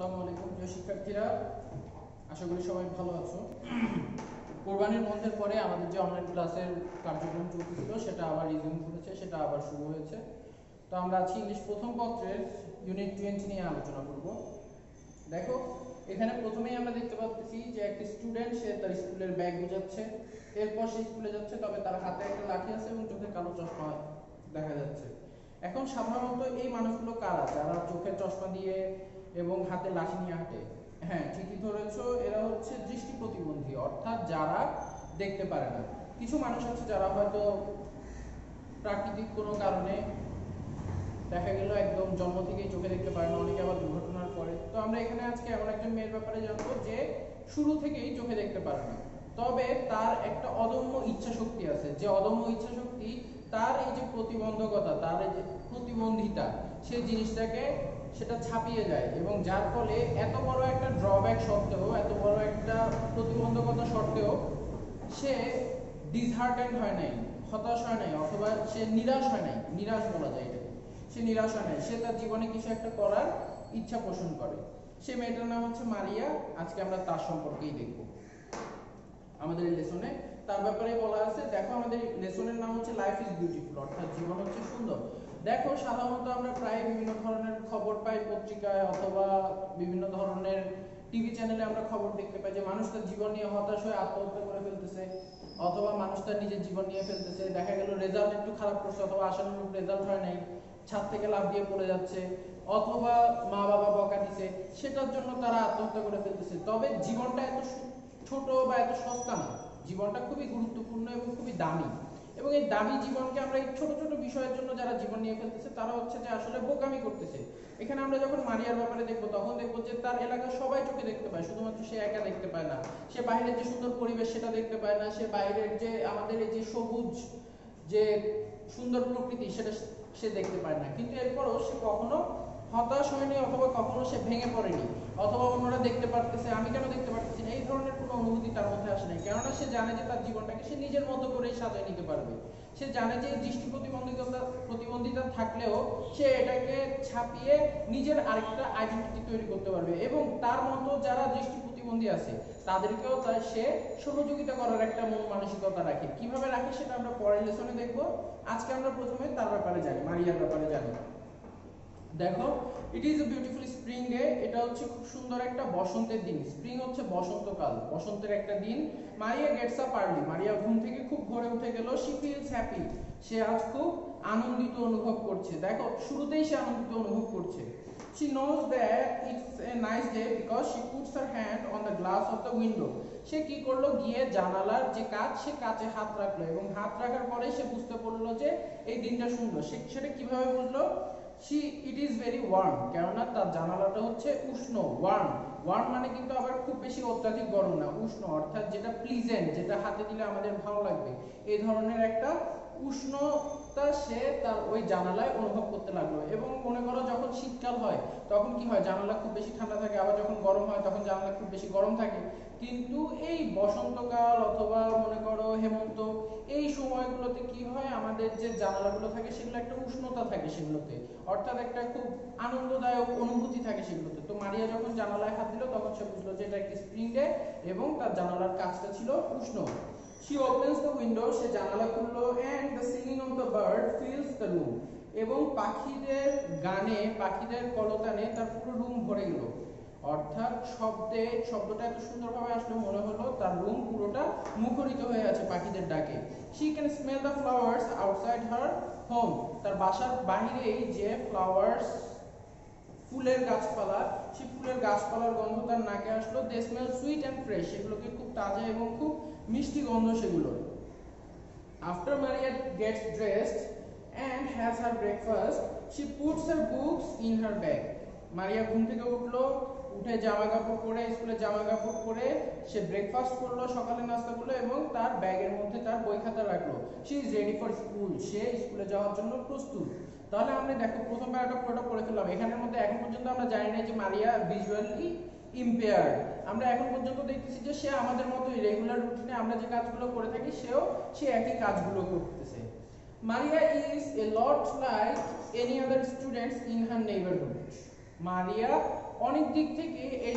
আসসালামু আলাইকুম প্রিয় শিক্ষার্থীরা, আশা করি সবাই ভালো আছো। কোরবানির বন্ধের পরে আমাদের যে অনলাইন ক্লাসের কার্যক্রম চলতেছিল সেটা আবার রিজিউম করেছে, সেটা আবার শুরু হয়েছে। তো আমরা আজকে ইংলিশ প্রথম পত্রের ইউনিট 20 নিয়ে আলোচনা করব। দেখো, এখানে প্রথমেই আমরা দেখতে পাচ্ছি যে একটা স্টুডেন্ট সে তার স্কুলের ব্যাগ বোঝাচ্ছে, এরপর সে স্কুলে যাচ্ছে, তবে তার হাতে একটা লাঠি আছে এবং চোখে কালো চশমা দেখা যাচ্ছে। এখন সাধারণত এই মানুষগুলো কারা, যারা চোখে চশমা দিয়ে এবং হাতে লাঠি নিয়ে হাঁটে? হ্যাঁ, ঠিকই ধরেছো, এরা হচ্ছে দৃষ্টি প্রতিবন্ধী, অর্থাৎ যারা দেখতে পারে না। কিছু মানুষ আছে যারা হয়তো প্রাকৃতিক কোনো কারণে দেখা গেল একদম জন্ম থেকেই চোখে দেখতে পারে না, অনেকে আবার দুর্ঘটনার পরে। তো আমরা এখানে আজকে এমন একজন মেয়ের ব্যাপারে জানবো যে শুরু থেকেই চোখে দেখতে পারে না, তবে তার একটা অদম্য ইচ্ছা শক্তি আছে। যে অদম্য ইচ্ছা শক্তি, তার এই যে প্রতিবন্ধকতা, তার এই যে প্রতিবন্ধিতা, সেই জিনিসটাকে সেটা ছাপিয়ে যায়, এবং যার ফলে এত বড় একটা ড্রব্যাক সত্ত্বেও, এত বড় একটা প্রতিবন্ধকতা সত্ত্বেও সে ডিসহার্টেন্ড হয় নাই, হতাশ হয় নাই, অথবা সে নিরাশ হয় নাই। নিরাশ বলা যায় এটা, সে নিরাশ হয় নাই, সে তার জীবনে কিছু একটা করার ইচ্ছা পোষণ করে। সে মেয়েটার নাম হচ্ছে মারিয়া। আজকে আমরা তার সম্পর্কেই দেখব আমাদের এই লেসনে। তার ব্যাপারে বলা আছে। দেখো, আমাদের লেসনের নাম হচ্ছে লাইফ ইজ বিউটিফুল, অর্থাৎ জীবন হচ্ছে সুন্দর। দেখো, সাধারণত আমরা প্রায় বিভিন্ন ধরনের খবর পাই পত্রিকায় অথবা বিভিন্ন ধরনের টিভি চ্যানেলে আমরা খবর দেখতে পাই যে মানুষ তার জীবন নিয়ে হতাশ হয়ে আত্মহত্যা করে ফেলতেছে, অথবা মানুষ তার নিজের জীবন নিয়ে ফেলতেছে। দেখা গেল রেজাল্ট একটু খারাপ করছে, অথবা আশানুরূপ রেজাল্ট হয় নাই, ছাদ থেকে লাফ দিয়ে পড়ে যাচ্ছে, অথবা মা বাবা বকা দিছে, সেটার জন্য তারা আত্মহত্যা করে ফেলতেছে। তবে জীবনটা এত ছোট বা এত সস্তা না, জীবনটা খুবই গুরুত্বপূর্ণ এবং খুবই দামি। এবং এই দামি জীবনকে আমরা এই ছোট ছোট বিষয়ের জন্য যারা জীবন নিয়ে ফেলতেছে, তারা হচ্ছে যে আসলে বোকামি করতেছে। এখানে আমরা যখন মারিয়ার ব্যাপারে দেখবো, তখন দেখবো যে তার এলাকার সবাই চোখে দেখতে পায়, শুধুমাত্র সে একা দেখতে পায় না। সে বাইরের যে সুন্দর পরিবেশ সেটা দেখতে পায় না, সে বাইরের যে আমাদের এই যে সবুজ যে সুন্দর প্রকৃতি সেটা সে দেখতে পায় না। কিন্তু এরপরও সে কখনো হতাশ হয়নি, অথবা কখনো সে ভেঙে পড়েনি, অথবা অন্যরা দেখতে পারতেছে আমি কেন দেখতে পারতেছি না, এই ধরনের কোনো অনুভূতি তার মধ্যে আসে নাই। কেননা সে জানে যে তার জীবনটাকে সে নিজের মতো করেই সাজিয়ে নিতে পারবে। সে জানে যে দৃষ্টি প্রতিবন্ধিতা থাকলেও সে এটাকে ছাপিয়ে নিজের আরেকটা আইডেন্টিটি তৈরি করতে পারবে, এবং তার মতো যারা দৃষ্টি প্রতিবন্ধী আছে তাদেরকেও সে সহযোগিতা করার একটা মন মানসিকতা রাখে। কিভাবে রাখে সেটা আমরা পরের লেসনে দেখবো। আজকে আমরা প্রথমে তার ব্যাপারে জানি, মারিয়ার ব্যাপারে জানি। দেখো, it is a beautiful spring day. এটা হচ্ছে খুব সুন্দর একটা বসন্তের দিন। স্প্রিং হচ্ছে বসন্তকাল, বসন্তের একটা দিন। মারিয়া গেটস আপ আর্লি। মারিয়া ঘুম থেকে খুব ভোরে উঠে গেল। She feels happy. সে আজ খুব আনন্দিত অনুভব করছে। দেখো, শুরুতেই সে আনন্দিত অনুভব করছে। She knows that it's a nice day because she puts her hand on the glass of the window. সে কি করলো, গিয়ে জানালার যে কাঁচ, সে কাঁচে হাত রাখলো, এবং হাত রাখার পরে সে বুঝতে পারলো যে এই দিনটা সুন্দর। সেটা কিভাবে বুঝলো? ইট ইজ ভেরি ওয়ার্ম, কেননা তার জানালাটা হচ্ছে উষ্ণ। ওয়ার্ম, ওয়ার্ম মানে কিন্তু আবার খুব বেশি অত্যাধিক গরম না, উষ্ণ, অর্থাৎ যেটা প্লিজেন্ট, যেটা হাতে দিলে আমাদের ভালো লাগবে, এই ধরনের একটা উষ্ণতা সে তার ওই জানালায় অনুভব করতে লাগলো। এবং মনে করো যখন শীতকাল হয় তখন কি হয়, জানালা খুব বেশি ঠান্ডা থাকে, আবার যখন গরম হয় তখন জানালা খুব বেশি গরম থাকে। কিন্তু এই বসন্তকাল অথবা মনে করো হেমন্ত, এই সময়গুলোতে কি হয়, আমাদের যে জানালাগুলো থাকে সেগুলো একটা উষ্ণতা থাকে সেগুলোতে, অর্থাৎ একটা খুব আনন্দদায়ক অনুভূতি থাকে সেগুলোতে। তো মারিয়া যখন জানালায় হাত দিল তখন সে বুঝলো যে এটা একটা স্প্রিং ডে, এবং তার জানালার কাজটা ছিল উষ্ণ। She opens the window, সে জানালা খুললো, and the singing of the bird fills the room, এবং পাখিদের গানে, পাখিদের কলতানে তার পুরো রুম ভরে গেল। অর্থাৎ শব্দটা এত সুন্দরভাবে আসলে মনে হলো তার রুম পুরোটা মুখরিত হয়ে আছে পাখিদের ডাকে। She can smell the flowers outside her home. তার বাসার বাইরেই যে ফ্লাওয়ার্স, ফুলের গাছপালা, সেই ফুলের গাছপালার গন্ধ তার নাকে আসলো। They smell sweet and fresh, সেগুলোকে খুব তাজা এবং খুব মিষ্টি গন্ধ সেগুলোর। After Maria gets dressed and has her breakfast, she puts her books in her bag. Maria ঘুম থেকে উঠলো, উঠে জামা কাপড় পরে, স্কুলে জামা কাপড় পরে সে ব্রেকফাস্ট করলো, সকালে নাস্তা করলো, এবং তার ব্যাগের মধ্যে তার বই খাতা রাখলো। She is ready for school, সে স্কুলে যাওয়ার জন্য প্রস্তুত। তাহলে আমরা দেখো প্রথম প্যারাটা পুরোটা পড়ে ফেললাম। এখানের মধ্যে এখন পর্যন্ত আমরা জানি না যে মারিয়া ভিজুয়ালি ইম্পেয়ার্ড। আমরা এখন পর্যন্ত দেখতেছি যে সে আমাদের মতোই রেগুলার রুটিনে আমরা যে কাজগুলো করে থাকি সে একই কাজগুলো করতেছে। মারিয়া is a lot like any other students in her neighbourhood. মারিয়া অনেক দিক থেকে এই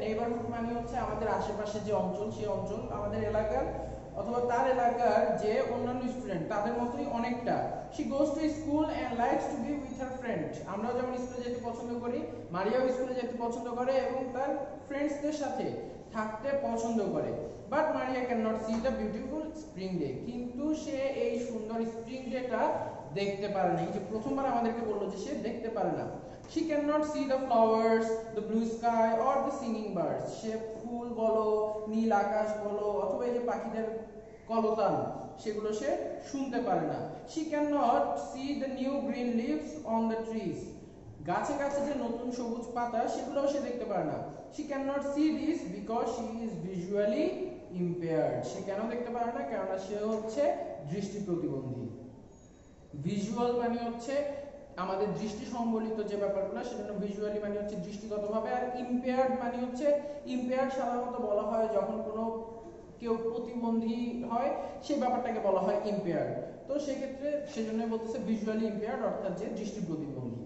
নেইবারহুড মানে হচ্ছে আমাদের আশেপাশে যে অঞ্চল, সেই অঞ্চল আমাদের এলাকার অথবা তার এলাকার যে অন্যান্য স্টুডেন্ট তাদের মতোই অনেকটা। she goes to school and likes to be with her friend। আমরাও যেমন স্কুলে যেতে পছন্দ করি, মারিয়াও স্কুলে যেতে পছন্দ করে এবং তার ফ্রেন্ডসদের সাথে থাকতে পছন্দ করে। But Maria can not C the beautiful spring day, কিন্তু সে এই সুন্দর স্প্রিং ডেটা দেখতে পারে না। এই যে প্রথমবার আমাদেরকে বললো যে সে দেখতে পারে না। she cannot see the flowers, the blue sky or the singing birds। সে ফুল বলো, নীল আকাশ বলো অথবা এই যে পাখিদের কলতান সেগুলো সে শুনতে পারে না। she cannot see the new green leaves on the trees। গাছে গাছে যে নতুন সবুজ পাতা সেগুলোও সে দেখতে পারে না। she cannot see this because she is visually impaired। সে কেন দেখতে পারে না? কারণ সে হচ্ছে দৃষ্টি প্রতিবন্ধী। ভিজুয়াল মানে হচ্ছে আমাদের দৃষ্টি সম্বলিত যে ব্যাপারগুলো, সেজন্য ভিজুয়ালি মানে হচ্ছে দৃষ্টিগতভাবে, আর ইম্পেয়ার্ড মানে হচ্ছে, ইম্পেয়ার্ড সাধারণত বলা হয় যখন কোনো কেউ প্রতিবন্ধী হয় সেই ব্যাপারটাকে বলা হয় ইম্পেয়ার্ড। তো সেক্ষেত্রে সেজন্য বলতেছে ভিজুয়ালি ইম্পেয়ার্ড অর্থাৎ যে দৃষ্টি প্রতিবন্ধী।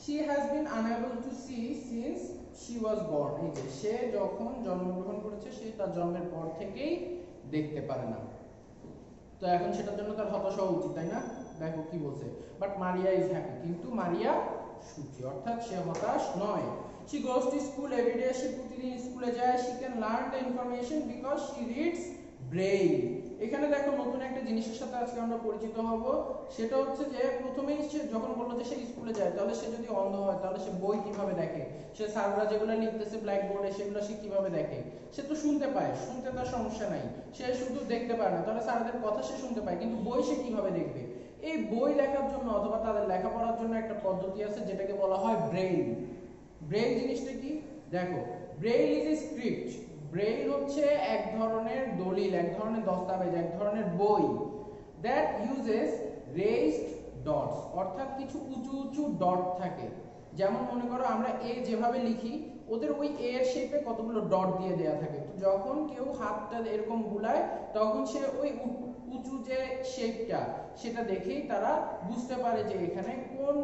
she has been unable to see since she was born। এই যে সে যখন জন্মগ্রহণ করেছে সে তার জন্মের পর থেকেই দেখতে পারে না। তো এখন সেটার জন্য তার হতাশ হওয়া উচিত, তাই না? দেখো কি বলছে, বাট মারিয়া ইজ হ্যাপি, কিন্তু মারিয়া সুখী অর্থাৎ সে হতাশ নয়। she goes to school every day। সে প্রতিদিন স্কুলে যায়। she can learn the information because she reads braille। এখানে দেখো নতুন একটা জিনিসের সাথে আজকে আমরা পরিচিত হব। সেটা হচ্ছে যে প্রথমেই সে যখন বললো যে সে স্কুলে যায়, তাহলে সে যদি অন্ধ হয় তাহলে সে বই কিভাবে দেখে? সে স্যাররা যেগুলো লিখতেছে ব্ল্যাকবোর্ডে সেগুলো সে কিভাবে দেখে? সে তো শুনতে পায়, শুনতে তার সমস্যা নাই, সে শুধু দেখতে পারে না। তাহলে স্যারদের কথা সে শুনতে পায়, কিন্তু বই সে কিভাবে দেখবে? এই বই লেখার জন্য অথবা তাদের লেখাপড়ার জন্য একটা পদ্ধতি আছে যেটাকে বলা হয় ব্রেইল। ব্রেইল জিনিসটা কি? দেখো, Braille is a script. Braille হচ্ছে এক ধরনের দলিল, এক ধরনের দস্তাবেজ, এক ধরনের বই দ্যাট ইউজেস রেইজড ডটস, অর্থাৎ কিছু উঁচু উঁচু ডট থাকে। যেমন মনে করো আমরা এ যেভাবে লিখি, ওদের ওই এ এর শেপে কতগুলো ডট দিয়ে দেয়া থাকে। তো যখন কেউ হাতটা এরকম বুলায় তখন সে ওই উঁচু যে শেপটা সেটা দেখেই তারা বুঝতে পারে যে এখানে কোন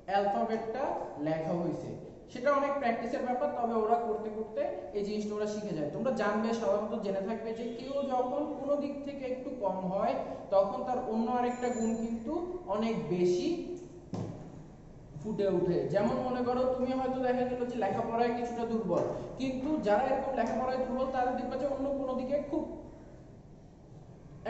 অ্যালফাবেটটা লেখা হয়েছে। সেটা অনেক প্র্যাকটিসের ব্যাপার, তবে ওরা করতে করতে এই জিনিসটা ওরা শিখে যায়। তোমরা জানবে, সাধারণত জেনে থাকবে যে কেউ যখন কোনো দিক থেকে একটু কম হয় তখন তার অন্য আরেকটা গুণ কিন্তু অনেক বেশি ফুটে ওঠে। যেমন মনে করো তুমি হয়তো দেখা গেল যে লেখাপড়ায় কিছুটা দুর্বল, কিন্তু যারা এরকম লেখাপড়ায় দুর্বল তারা দেখবে যে অন্য কোনো দিকে খুব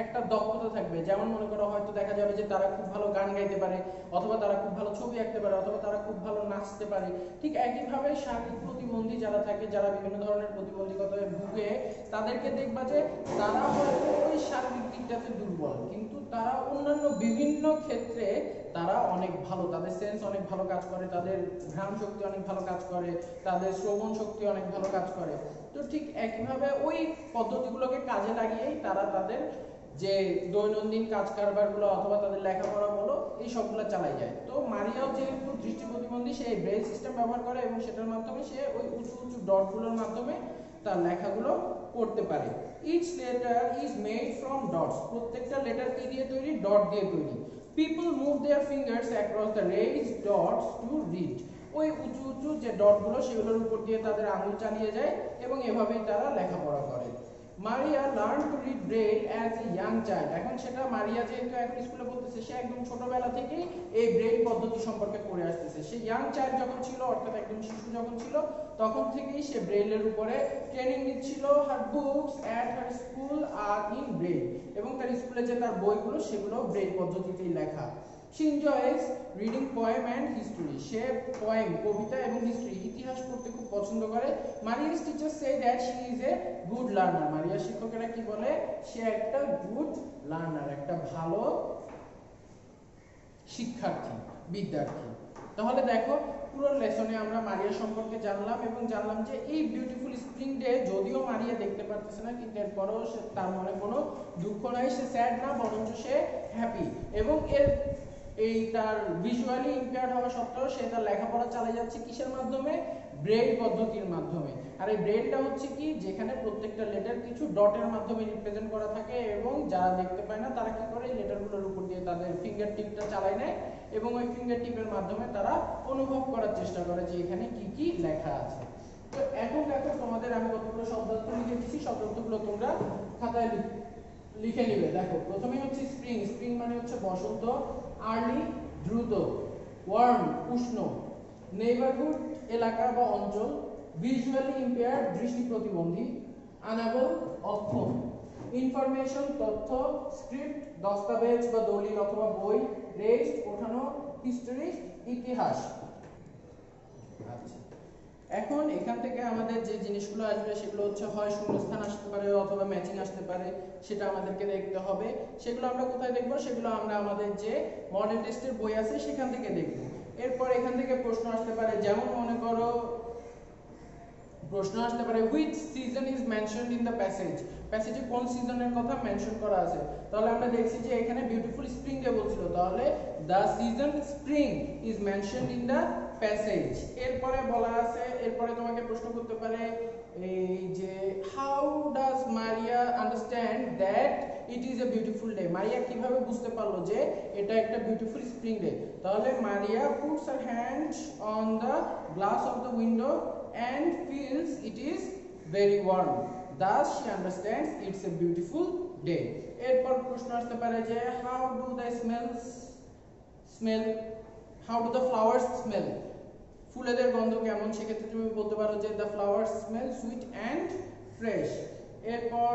একটা দক্ষতা থাকবে। যেমন মনে করো হয়তো দেখা যাবে যে তারা খুব ভালো গান গাইতে পারে, অথবা তারা খুব ভালো ছবি আঁকতে পারে, অথবা তারা খুব ভালো নাচতে পারে। ঠিক একইভাবে শারীরিক প্রতিবন্ধী যারা থাকে, যারা বিভিন্ন ধরনের প্রতিবন্ধকতায় ভুগে, তাদেরকে দেখবা যে তারা হয়তো ওই শারীরিক দিকটাতে দুর্বল, কিন্তু তারা অন্যান্য বিভিন্ন ক্ষেত্রে তারা অনেক ভালো, তাদের সেন্স অনেক ভালো কাজ করে, তাদের ঘ্রাণ শক্তি অনেক ভালো কাজ করে, তাদের শ্রবণ শক্তি অনেক ভালো কাজ করে। তো ঠিক একইভাবে ওই পদ্ধতিগুলোকে কাজে লাগিয়েই তারা তাদের যে দৈনন্দিন কাজ কারবারগুলো অথবা তাদের লেখাপড়া বলো এই সবগুলো চালাই যায়। তো মারিয়াও যেহেতু দৃষ্টি প্রতিবন্ধী, সে ব্রেইল সিস্টেম ব্যবহার করে এবং সেটার মাধ্যমে সে ওই উঁচু উঁচু ডটগুলোর মাধ্যমে তার লেখাগুলো করতে পারে। Each letter is made from dots. প্রত্যেকটা লেটার কি দিয়ে তৈরি? ডট দিয়ে তৈরি। People move their fingers across the raised dots to read. ওই উঁচু উঁচু যে ডটগুলো সেগুলোর উপর দিয়ে তাদের আঙুল চালিয়ে যায় এবং এভাবেই তারা লেখাপড়া করে। মারিয়া learn to read Braille as a young child. এখন সেটা মারিয়া যেহেতু এখন স্কুলে পড়তেছে, সে একদম ছোটবেলা থেকেই এই ব্রেইল পদ্ধতি সম্পর্কে পড়ে আসতেছে। সে ইয়াং চাইল্ড যখন ছিল, অর্থাৎ একদম শিশু যখন ছিল, তখন থেকেই সে ব্রেইলের উপরে ট্রেনিং নিচ্ছিল। Her books at her school are in Braille, এবং তার স্কুলে যে তার বইগুলো সেগুলো ব্রেইল পদ্ধতিতেই লেখা। She enjoys reading poem and history. সে পোয়েম, কবিতা এবং হিস্ট্রি, ইতিহাস পড়তে খুব পছন্দ করে। Maria's teachers say that she is a good learner. মারিয়ার শিক্ষকেরা কি বলে? সে একটা গুড লার্নার, একটা ভালো শিক্ষার্থী, বিদ্যার্থী। তাহলে দেখো পুরো লেসনে আমরা মারিয়া সম্পর্কে জানলাম এবং জানলাম যে এই বিউটিফুল স্প্রিং ডে যদিও মারিয়া দেখতে পারতেছে না, কিন্তু এরপরও তার মনে কোনো দুঃখ নাই, সে স্যাড না, বরঞ্চ সে হ্যাপি। এবং এই তার ভিজুয়ালি ইম্পেয়ার্ড হওয়া সত্ত্বেও সে তার লেখাপড়া চালিয়ে যাচ্ছে কিসের মাধ্যমে? ব্রেইল পদ্ধতির মাধ্যমে। আর এই ব্রেইলটা হচ্ছে কি, যেখানে প্রত্যেকটা লেটার কিছু ডটের মাধ্যমে রিপ্রেজেন্ট করা থাকে এবং যারা দেখতে পায় না তারা কি করে, এই লেটারগুলোর উপর দিয়ে তাদের ফিঙ্গার টিপটা চালায় নেয় এবং ওই ফিঙ্গার টিপের মাধ্যমে তারা অনুভব করার চেষ্টা করে আছে। তো এখন দেখো তোমাদের আমি কতগুলো শব্দার্থ লিখে দিচ্ছি, শব্দার্থগুলো তোমরা খাতায় লিখে নিবে। দেখো প্রথমেই হচ্ছে স্প্রিং, স্প্রিং মানে হচ্ছে বসন্ত, আর্লি দ্রুত, ওয়ার্ম উষ্ণ, নেইবারহুড এলাকা বা অঞ্চল, ভিজুয়ালি ইম্পেয়ার্ড দৃষ্টি প্রতিবন্ধী, আনএবল অক্ষম, ইনফরমেশন তথ্য, স্ক্রিপ্ট দস্তাবেজ বা দলিল অথবা বই, রেস্ট ওঠানো, হিস্টরি ইতিহাস। আচ্ছা এখন এখান থেকে আমাদের যে জিনিসগুলো আসবে সেগুলো হচ্ছে হয় শূন্যস্থান আসতে পারে অথবা ম্যাচিং আসতে পারে, সেটা আমাদেরকে দেখতে হবে। সেগুলো আমরা কোথায় দেখব? সেগুলো আমরা আমাদের যে মডেল টেস্টের বই আছে সেখান থেকে দেখব। এরপর এখান থেকে প্রশ্ন আসতে পারে, যেমন মনে করো প্রশ্ন আসতে পারে which season is mentioned in the passage, প্যাসেজে কোন সিজনের কথা মেনশন করা আছে। তাহলে আমরা দেখছি যে এখানে বিউটিফুল স্প্রিং ডে বলছিল, তাহলে the season spring is mentioned in the passage। এরপরে বলা আছে, এরপরে তোমাকে প্রশ্ন করতে পারে এই যে how does Maria understand that it is a beautiful day, মারিয়া কিভাবে বুঝতে পারলো যে এটা একটা বিউটিফুল স্প্রিং ডে। তাহলে মারিয়া puts her hand on the glass of the window and feels it is very warm, thus she understands it's a beautiful day। এরপর প্রশ্ন আসতে পারে যে how do the flowers smell, ফুলেদের গন্ধ কেমন, সেক্ষেত্রে তুমি বলতে পারো যে the flowers smell sweet and fresh। এরপর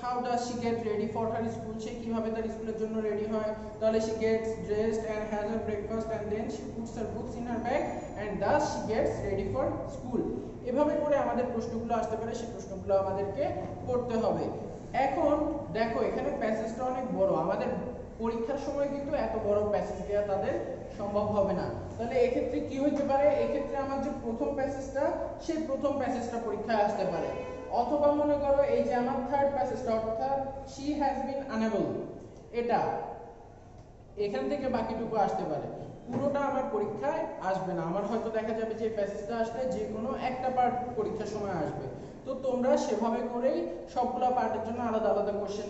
how does she get ready for her school, সে কিভাবে তার স্কুলের জন্য রেডি হয়, তাহলে she gets dressed and has her breakfast and then she puts her books in her bag and thus she gets ready for school। এভাবে করে আমাদের প্রশ্নগুলো আসতে পারে, সেই প্রশ্নগুলো আমাদেরকে করতে হবে। এখন দেখো এখানে প্যাসেজটা অনেক বড়, আমাদের পরীক্ষার সময় কিন্তু এত বড় প্যাসেজ দেওয়া তাদের সম্ভব হবে না। তাহলে এক্ষেত্রে কি হতে পারে, এক্ষেত্রে আমার যে প্রথম প্যাসেজটা সেই প্রথম প্যাসেজটা পরীক্ষায় আসতে পারে, অথবা মনে করো এই যে আমার থার্ড প্যাসেজটা অর্থাৎ she has been unable, এটা এখান থেকে বাকিটুকু আসতে পারে, পুরোটা আমার পরীক্ষায় আসবে না। আমার হয়তো দেখা যাবে যে প্যাসেজটা আসলে যে কোনো একটা পার্ট পরীক্ষার সময় আসবে। তো তোমরা সেভাবে করেই সবগুলো পার্টের জন্য আলাদা আলাদা কোশ্চেন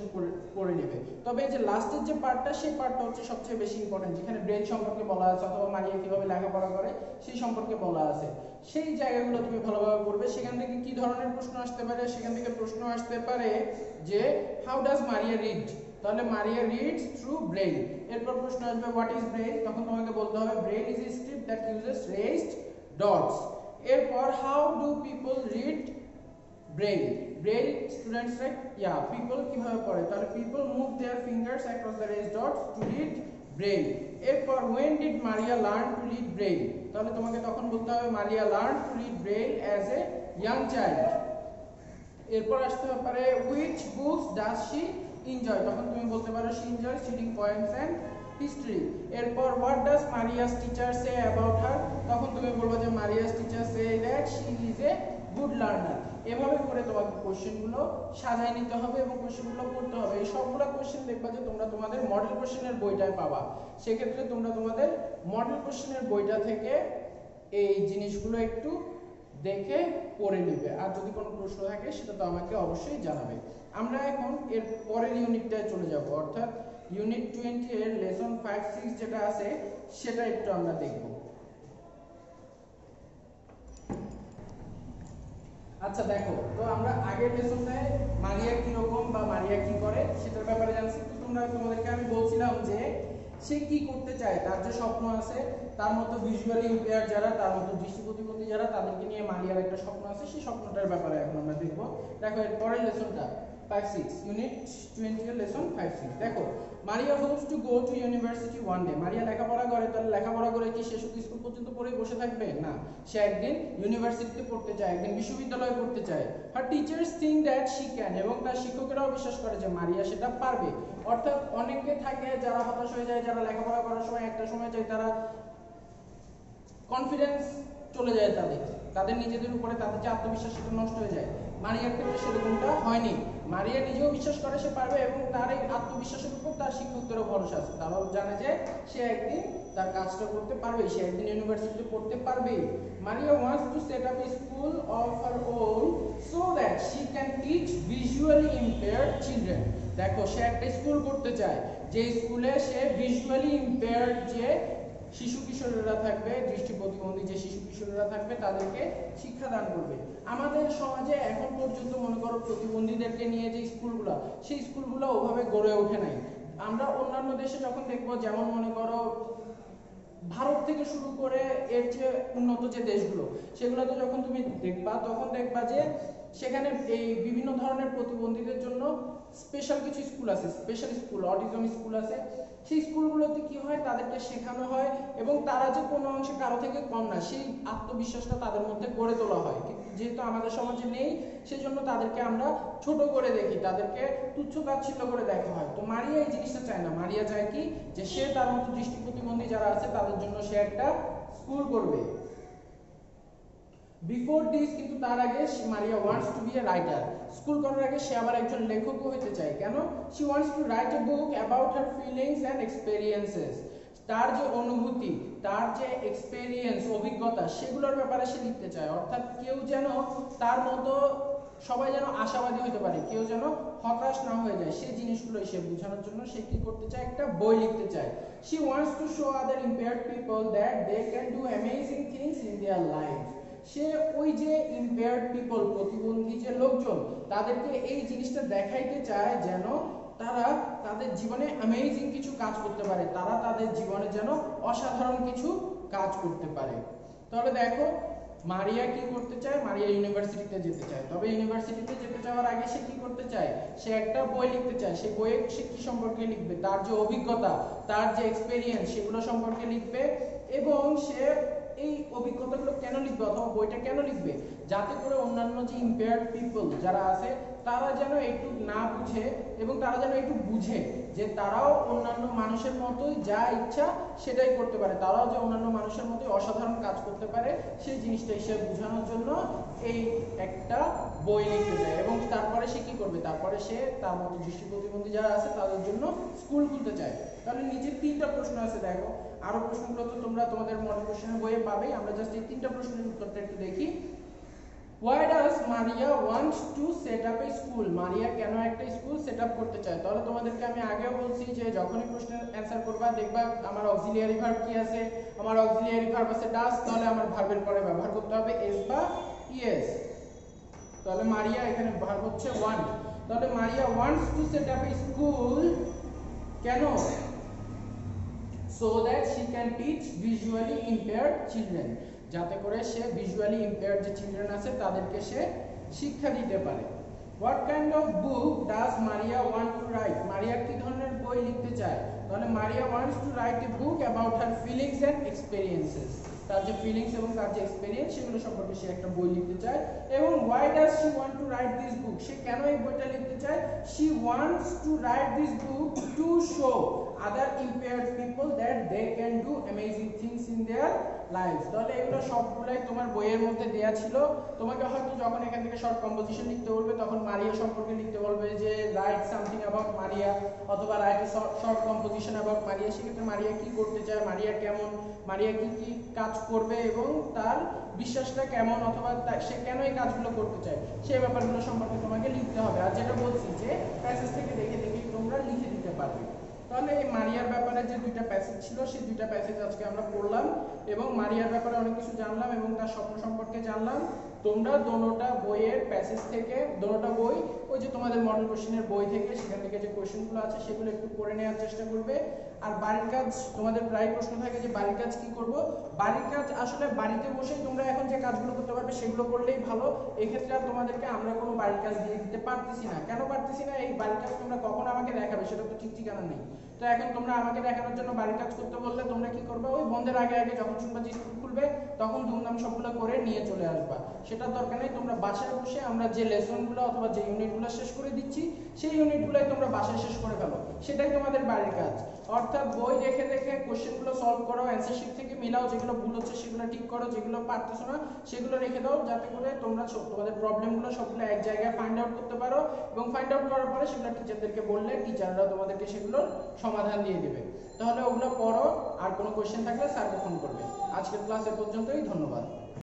করে নেবে। তবে এই যে লাস্টের যে পার্টটা, সেই পার্টটা হচ্ছে সবচেয়ে বেশি ইম্পর্টেন্ট, যেখানে ব্রেন সম্পর্কে বলা আছে অথবা মারিয়া কিভাবে লেখাপড়া করে সেই সম্পর্কে বলা আছে। সেই জায়গাগুলো তুমি ভালোভাবে পড়বে। সেখান থেকে কি ধরনের প্রশ্ন আসতে পারে, সেখান থেকে প্রশ্ন আসতে পারে যে হাউ ডাজ মারিয়া রিড, তাহলে মারিয়া রিডস থ্রু ব্রেইল। এরপর প্রশ্ন আসবে হোয়াট ইজ ব্রেইল, তখন তোমাকে বলতে হবে Braille is a script that uses raised dots. এরপর how do people read Braille, Braille স্টুডেন্টসরা পিপল কিভাবে পড়ে, তাহলে people move their fingers across the raised dots to read Braille. এরপর when did Maria learn to read braille, তাহলে তোমাকে তখন বলতে হবে Maria learned to read braille as a young child। এরপর আসতে পারে which books does she enjoy, তখন তুমি বলতে পারো she enjoys reading poems and history। এরপর what does Maria's teacher say about her, তখন তুমি বলবে যে Maria's teacher say that she is a good learner। এভাবে করে তোমাকে কোশ্চেনগুলো সাজায় নিতে হবে এবং কোশ্চেনগুলো করতে হবে। এই সবগুলো কোশ্চেন দেখবা যে তোমরা তোমাদের মডেল কোশ্চেনের বইটায় পাবা, সেক্ষেত্রে তোমরা তোমাদের মডেল কোশ্চেনের বইটা থেকে এই জিনিসগুলো একটু দেখে পড়ে নিবে। আর যদি কোনো প্রশ্ন থাকে সেটা তো আমাকে অবশ্যই জানাবে। আমরা এখন এর পরের ইউনিটটায় চলে যাব, অর্থাৎ ইউনিট 20 এর লেসন 5-6 যেটা আছে সেটা একটু আমরা দেখব। আচ্ছা দেখো, তো আমরা আগের লেসনে মারিয়া কি রকম বা মারিয়া কি করে সেটার ব্যাপারে জানছি। তো তোমাদেরকে আমি বলছিলাম যে সে কি করতে চায়, তার যে স্বপ্ন আছে, তার মতো ভিজুয়ালি ইম্পেয়ার যারা, তার মতো দৃষ্টি প্রতিবন্ধী যারা, তাদেরকে নিয়ে মারিয়ার একটা স্বপ্ন আছে, সেই স্বপ্নটার ব্যাপারে এখন আমরা দেখব। দেখো এর পরের লেসনটা 5-6 ইউনিট 20 এর লেসন 5-6। দেখো মারিয়া Hopes to go to university one day, মারিয়া লেখাপড়া করে, তাহলে লেখাপড়া করে কি সে শুধু স্কুল পর্যন্ত পড়ে বসে থাকবে? না, সে একদিন ইউনিভার্সিটিতে পড়তে চায়, একদিন বিশ্ববিদ্যালয়ে পড়তে চায়। Her teachers think that she can, এবং তার শিক্ষকেরাও বিশ্বাস করে যে মারিয়া সেটা পারবে। অর্থাৎ অনেকে থাকে যারা হতাশ হয়ে যায়, যারা লেখাপড়া করার সময় একটা সময় যায় তারা কনফিডেন্স চলে যায়, তাদের নিজেদের উপরে তাদের যে আত্মবিশ্বাস সেটা নষ্ট হয়ে যায়। মারিয়ার ক্ষেত্রে সেরকমটা হয়নি, মারিয়া নিজেও বিশ্বাস করে সে পারবে এবং তার এই আত্মবিশ্বাসের উপর তার শিক্ষকদেরও ভরসা আছে, তারাও জানে যে সে একদিন তার কাজটা করতে পারবে, সে একদিন ইউনিভার্সিটিতে পড়তে পারবে। মারিয়া wants two set up A school of her own so that she can teach visually impaired children. দেখো সে একটা স্কুল করতে চায় যে স্কুলে সে ভিজুয়ালি ইম্পেয়ার্ড যে শিশু কিশোরেরা থাকবে, দৃষ্টি প্রতিবন্ধী যে শিশু কিশোরেরা থাকবে তাদেরকে শিক্ষাদান করবে। আমাদের সমাজে এখন পর্যন্ত মনে করো প্রতিবন্ধীদেরকে নিয়ে যে স্কুলগুলো, সেই স্কুলগুলো ওভাবে গড়ে ওঠে নাই। আমরা অন্যান্য দেশে যখন দেখবো, যেমন মনে করো ভারত থেকে শুরু করে এর যে উন্নত যে দেশগুলো, সেগুলোতে যখন তুমি দেখবা তখন দেখবা যে সেখানে এই বিভিন্ন ধরনের প্রতিবন্ধীদের জন্য স্পেশাল কিছু স্কুল আছে, স্পেশাল স্কুল, অটিজম স্কুল আছে। সেই স্কুলগুলোতে কি হয়, তাদেরকে শেখানো হয় এবং তারা যে কোনো অংশে কারো থেকে কম না, সেই আত্মবিশ্বাসটা তাদের মধ্যে গড়ে তোলা হয়। কিন্তু যেহেতু আমাদের সমাজে নেই, সেজন্য তাদেরকে আমরা ছোট করে দেখি, তাদেরকে তুচ্ছ তাচ্ছিল্য করে দেখা হয়। তো মারিয়া এই জিনিসটা চায় না। মারিয়া চায় কি, যে সে তার মতো দৃষ্টি প্রতিবন্ধী যারা আছে তাদের জন্য সে একটা স্কুল করবে। বিফোর দিস, কিন্তু তার আগে Maria wants to be a writer. School করার আগে সে আবার একজন লেখকও হতে চায়। কেন? She wants to write a book about her feelings and experiences. তার যে অনুভূতি, তার যে এক্সপেরিয়েন্স, অভিজ্ঞতা, সেগুলোর ব্যাপারে সে লিখতে চায়। অর্থাৎ কেউ যেন তার মতো, সবাই যেন আশাবাদী হতে পারে, কেউ যেন হতাশ না হয়ে যায়, সেই জিনিসগুলো সে বোঝানোর জন্য সে কি করতে চায়, একটা বই লিখতে চায়। She wants to show other impaired people that they can do amazing things in their life. সে ওই যে ইম্পেয়ার্ড পিপল, প্রতিবন্ধী যে লোকজন, তাদেরকে এই জিনিসটা দেখাইতে চায় যেন তারা তাদের জীবনে অ্যামেজিং কিছু কাজ করতে পারে, তারা তাদের জীবনে যেন অসাধারণ কিছু কাজ করতে পারে। তাহলে দেখো মারিয়া কি করতে চায়, মারিয়া ইউনিভার্সিটিতে যেতে চায়। তবে ইউনিভার্সিটিতে যেতে যাওয়ার আগে সে কি করতে চায়, সে একটা বই লিখতে চায়। সেই বইয়ে সে কি সম্পর্কে লিখবে, তার যে অভিজ্ঞতা, তার যে এক্সপেরিয়েন্স, সেগুলো সম্পর্কে লিখবে। এবং সে এই অভিজ্ঞতাগুলো কেন লিখবে, অথবা বইটা কেন লিখবে, যাতে করে অন্যান্য যে ইম্পেয়ার্ড পিপল যারা আছে তারা যেন একটু না বুঝে এবং তারা যেন একটু বুঝে যে তারাও অন্যান্য মানুষের মতোই যা ইচ্ছা সেটাই করতে পারে, তারাও যে অন্যান্য মানুষের মতোই অসাধারণ কাজ করতে পারে, সেই জিনিসটাই সে বোঝানোর জন্য এই একটা বই লিখতে চায়। এবং তারপরে সে কি করবে, তারপরে সে তার মতো দৃষ্টি প্রতিবন্ধী যারা আছে তাদের জন্য স্কুল খুলতে চায়। তাহলে নিচে তিনটা প্রশ্ন আছে, দেখো আরো প্রশ্নগুলো তো তোমরা তোমাদের মডেল কোশ্চেনের বইয়ে পাবেই। আমরা জাস্ট এই তিনটা প্রশ্নের উত্তরটা একটু দেখি। Why does Maria want to set up a school? মারিয়া কেন একটা স্কুল সেট আপ করতে চায়? তাহলে তোমাদেরকে আমি আগেও বলছি যে যখনই প্রশ্নের অ্যানসার করবা দেখবা আমার অক্সিলিয়ারি ভার্ব কি আছে, আমার অক্সিলিয়ারি ভার্ব আছে ডাজ, তাহলে আমার ভার্বের পরে ব্যবহার করতে হবে এস বা ইয়েস। তাহলে মারিয়া এখানে ভার্ব হচ্ছে ওয়ান্ট। তাহলে মারিয়া ওয়ান্টস টু সেট আপ এ স্কুল কেন? so that she can teach visually impaired children, যাতে করে সে ভিজুয়ালি ইম্পেয়ার্ড যে চিলড্রেন আছে তাদেরকে সে শিক্ষা দিতে পারে। What kind of book does Maria want to write? মারিয়া কি ধরনের বই লিখতে চায়? তাহলে মারিয়া wants to write a book about her feelings and experiences, তার যে ফিলিংস এবং তার যে এক্সপেরিয়েন্স সেগুলো সম্পর্কে সে একটা বই লিখতে চায়। এবং why does she want to write this book? সে কেন এই বইটা লিখতে চায়? She wants to write this book to show other impaired people that they can do amazing things in their lives. তাহলে এগুলো সবগুলাই তোমার বইয়ের মধ্যে দেয়া ছিল। তোমাকে হয়তো যখন এখান থেকে শর্ট কম্পোজিশন লিখতে বলবে তখন মারিয়া সম্পর্কে লিখতে বলবে যে রাইট সামথিং অ্যাবাউট মারিয়া, অথবা রাইট শর্ট কম্পোজিশন অ্যাবাউট মারিয়া। সেক্ষেত্রে মারিয়া কি করতে চায়, মারিয়া কেমন, মারিয়া কি কি কাজ করবে এবং তার বিশ্বাসটা কেমন, অথবা সে কেন এই কাজগুলো করতে চায়, সেই ব্যাপারগুলো সম্পর্কে তোমাকে লিখতে হবে। আর যেটা বলছি যে প্যাসেজ থেকে দেখে দেখে তোমরা লিখে দিতে পারবে। তাহলে এই মারিয়ার ব্যাপারে যে দুইটা প্যাসেজ ছিল সেই দুইটা প্যাসেজ আজকে আমরা পড়লাম এবং মারিয়ার ব্যাপারে অনেক কিছু জানলাম এবং তার স্বপ্ন সম্পর্কে জানলাম। তোমরা দোনোটা বইয়ের প্যাসেজ থেকে, দোনোটা বই ওই যে তোমাদের মডেল কোশ্চেনের বই থেকে, সেখান থেকে যে কোশ্চেনগুলো আছে সেগুলো একটু করে নেওয়ার চেষ্টা করবে। আর বাড়ির কাজ, তোমাদের প্রায় প্রশ্ন থাকে যে বাড়ির কাজ কি করব। বাড়ির কাজ আসলে বাড়িতে বসেই তোমরা এখন যে কাজগুলো করতে পারবে সেগুলো করলেই ভালো। এক্ষেত্রে আর তোমাদেরকে আমরা কোনো বাড়ির কাজ দিয়ে দিতে পারতেছি না। কেন পারতেছি না? এই বাড়ির কাজ তোমরা কখন আমাকে দেখাবে সেটা তো ঠিক ঠিকানা নেই। তো এখন তোমরা আমাকে দেখানোর জন্য বাড়ির কাজ করতে বললে তোমরা কি করবে, ওই বন্ধের আগে আগে যখন শুনবা যে স্কুল খুলবে তখন ধুমধাম সবগুলো করে নিয়ে চলে আসবা। সেটার দরকার নেই। তোমরা বাসায় বসে আমরা যে লেসনগুলো অথবা যে ইউনিটগুলো শেষ করে দিচ্ছি সেই ইউনিটগুলোই তোমরা বাসায় শেষ করে ফেলো, সেটাই তোমাদের বাড়ির কাজ। অর্থাৎ বই দেখে দেখে কোশ্চেনগুলো সলভ করো, অ্যান্সার শিট থেকে মিলাও, যেগুলো ভুল হচ্ছে সেগুলো ঠিক করো, যেগুলো পারতেছো না সেগুলো রেখে দাও, যাতে করে তোমরা তোমাদের প্রবলেমগুলো সবগুলো এক জায়গায় ফাইন্ড আউট করতে পারো। এবং ফাইন্ড আউট করার পরে সেগুলো টিচারদেরকে বললে টিচাররা তোমাদেরকে সেগুলোর সমাধান দিয়ে দেবে। তাহলে ওগুলো পড়ো, আর কোনো কোশ্চেন থাকলে স্যারকে ফোন করবে। আজকের ক্লাস এ পর্যন্তই, ধন্যবাদ।